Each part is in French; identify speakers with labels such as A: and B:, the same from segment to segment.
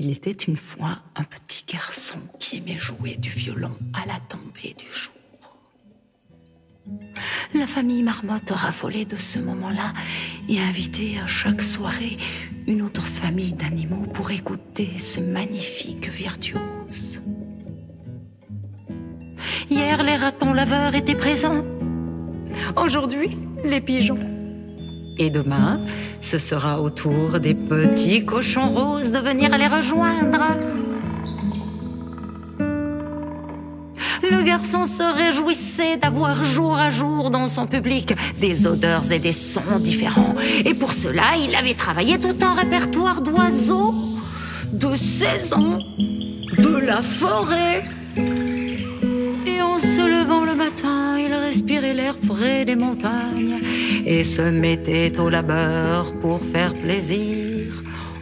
A: Il était une fois un petit garçon qui aimait jouer du violon à la tombée du jour. La famille Marmotte raffolait de ce moment-là et invitait à chaque soirée une autre famille d'animaux pour écouter ce magnifique virtuose. Hier, les ratons laveurs étaient présents. Aujourd'hui, les pigeons. Et demain, ce sera au tour des petits cochons roses de venir les rejoindre. Le garçon se réjouissait d'avoir jour à jour dans son public des odeurs et des sons différents. Et pour cela, il avait travaillé tout un répertoire d'oiseaux, de saisons, de la forêt. Et en se levant le matin, il respirait l'air frais des montagnes et se mettait au labeur pour faire plaisir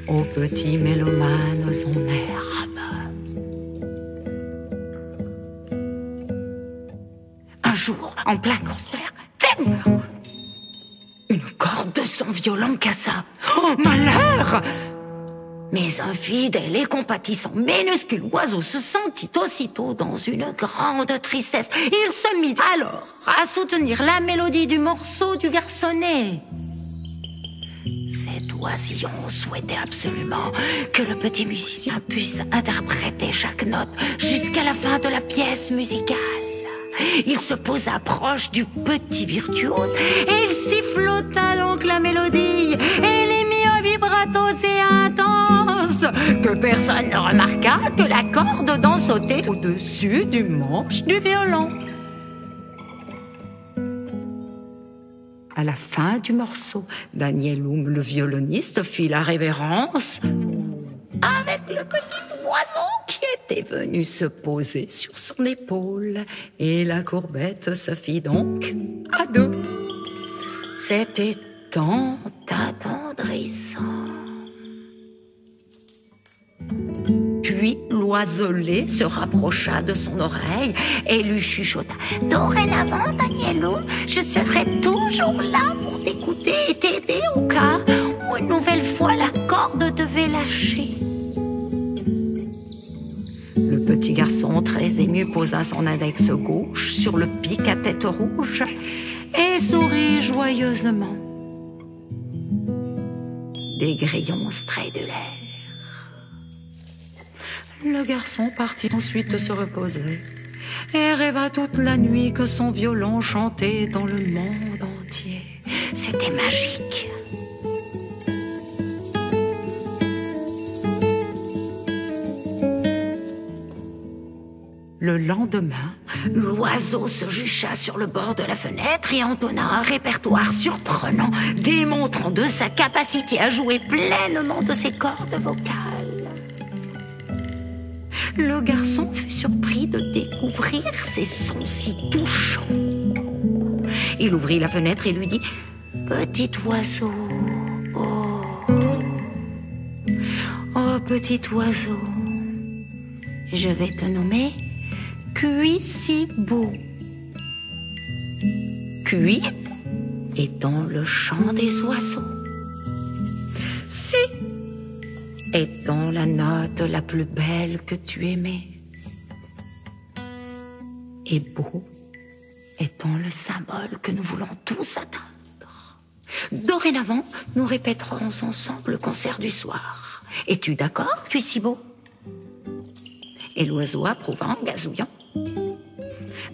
A: aux petits mélomanes en herbe. Un jour, en plein concert, une corde de son violon cassa. Oh, malheur! Mais un fidèle et compatissant minuscule oiseau se sentit aussitôt dans une grande tristesse. Il se mit alors à soutenir la mélodie du morceau du garçonnet. Cet oisillon souhaitait absolument que le petit musicien puisse interpréter chaque note jusqu'à la fin de la pièce musicale. Il se posa proche du petit virtuose et il sifflota donc la mélodie et les mit un vibrato si intense que personne ne remarqua que la corde d'en sautait au-dessus du manche du violon. À la fin du morceau, Daniel-Oum, le violoniste, fit la révérence avec le petit oiseau qui était venu se poser sur son épaule. Et la courbette se fit donc à deux. C'était tant attendrissant. Puis l'oiselet se rapprocha de son oreille et lui chuchota. Dorénavant, Daniel-Oum, je serai toujours là pour t'écouter et t'aider au cas où une nouvelle fois la corde devait lâcher. Le petit garçon, très ému, posa son index gauche sur le pic à tête rouge et sourit joyeusement. Des grillons stridulèrent. Le garçon partit ensuite se reposer et rêva toute la nuit que son violon chantait dans le monde entier. C'était magique. Le lendemain, l'oiseau se jucha sur le bord de la fenêtre et entonna un répertoire surprenant, démontrant de sa capacité à jouer pleinement de ses cordes vocales. Le garçon fut surpris de découvrir ces sons si touchants. Il ouvrit la fenêtre et lui dit « Petit oiseau, oh, oh petit oiseau, je vais te nommer Cuissibou. Cui étant le chant des oiseaux. Si étant la note la plus belle que tu aimais. Et beau étant le symbole que nous voulons tous atteindre. Dorénavant, nous répéterons ensemble le concert du soir. Es-tu d'accord, Cuissibou? Et l'oiseau approuva en gazouillant.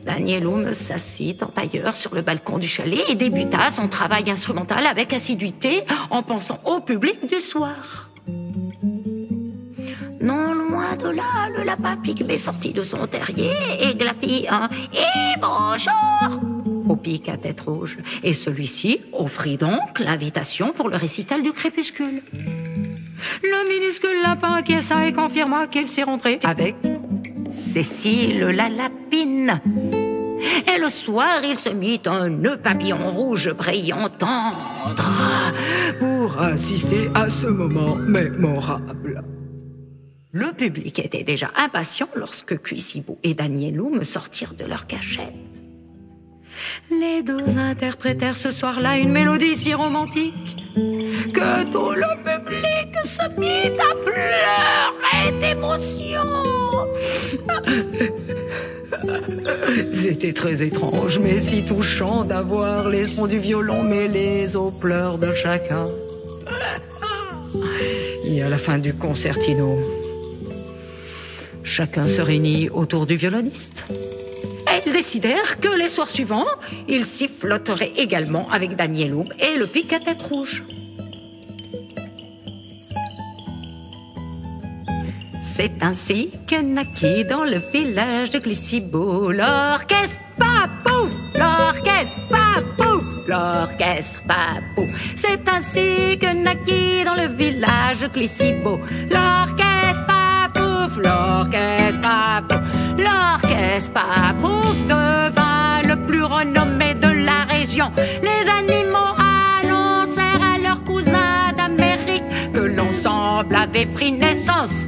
A: Daniel-Oum s'assit en tailleur sur le balcon du chalet et débuta son travail instrumental avec assiduité en pensant au public du soir. Non loin de là, le lapin pygmée sortit de son terrier et glapit un « Et bonjour !» au pic à tête rouge. Et celui-ci offrit donc l'invitation pour le récital du crépuscule. Le minuscule lapin acquiesça et confirma qu'il s'y rendrait avec Cécile la lapine. Et le soir, il se mit un nœud papillon rouge brillant tendre pour assister à ce moment mémorable. Le public était déjà impatient lorsque Cuissibou et Daniel-Oum sortirent de leur cachette. Les deux interprétèrent ce soir-là une mélodie si romantique que tout le public se mit à pleurer d'émotion. C'était très étrange, mais si touchant d'avoir les sons du violon mêlés aux pleurs de chacun. Et à la fin du concertino, chacun se réunit autour du violoniste. Et ils décidèrent que les soirs suivants, ils siffloteraient également avec Danielum et le pic à tête rouge. C'est ainsi que naquit dans le village de Glissibo l'orchestre Papouf, l'orchestre Papouf, l'orchestre Papouf. C'est ainsi que naquit dans le village de Glissibo l'orchestre Papouf, l'orchestre Papouf. L'orchestre Papouf devint le plus renommé de la région. Les animaux annoncèrent à leurs cousins d'Amérique que l'ensemble avait pris naissance.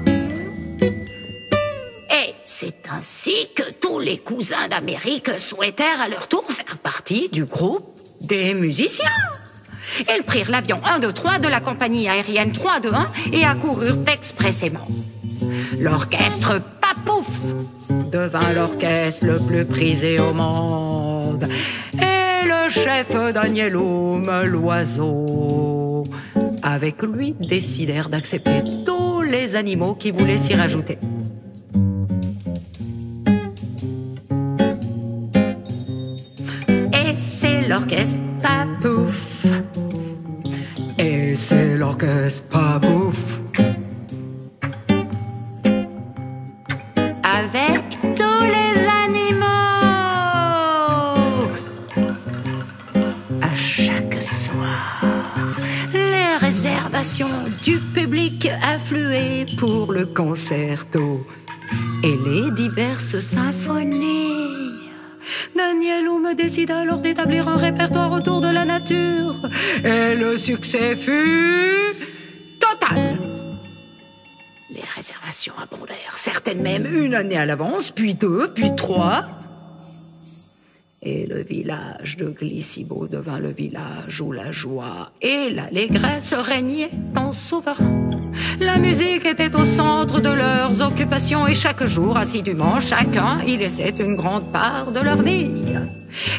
A: Et c'est ainsi que tous les cousins d'Amérique souhaitèrent à leur tour faire partie du groupe des musiciens. Ils prirent l'avion 123 de la compagnie aérienne 321 et accoururent expressément. L'orchestre Papouf devint l'orchestre le plus prisé au monde. Et le chef Danielum, l'oiseau, avec lui décidèrent d'accepter tous les animaux qui voulaient s'y rajouter. Et c'est l'orchestre Papouf. Et c'est l'orchestre Papouf. Avec tous les animaux. À chaque soir, les réservations du public affluaient pour le concerto et les diverses symphonies. Danielum décida alors d'établir un répertoire autour de la nature et le succès fut total. Les réservations abondèrent, certaines même une année à l'avance, puis 2, puis 3. Et le village de Glissibo devint le village où la joie et l'allégresse régnaient en souverain. La musique était au centre de leurs occupations et chaque jour, assidûment, chacun y laissait une grande part de leur vie.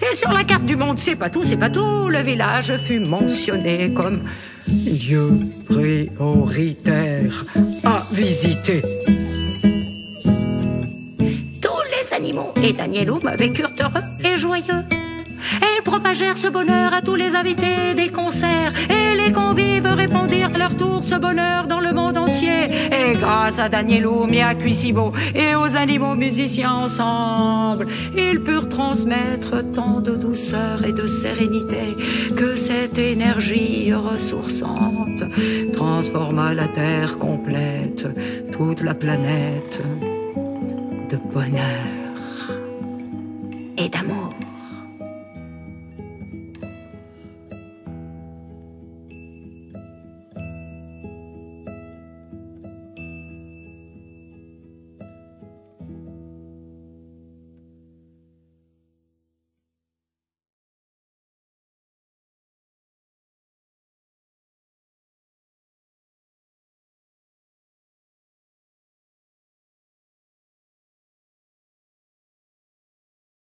A: Et sur la carte du monde, c'est pas tout, le village fut mentionné comme lieu prioritaire à visiter. Tous les animaux et Danielum vécurent heureux et joyeux. Et ils propagèrent ce bonheur à tous les invités des concerts. Et les convives répandirent à leur tour ce bonheur dans le monde entier. Et grâce à Danielum et à Glissibo et aux animaux musiciens ensemble, ils purent transmettre tant de douceur et de sérénité que cette énergie ressourçante transforma la terre complète, toute la planète de bonheur.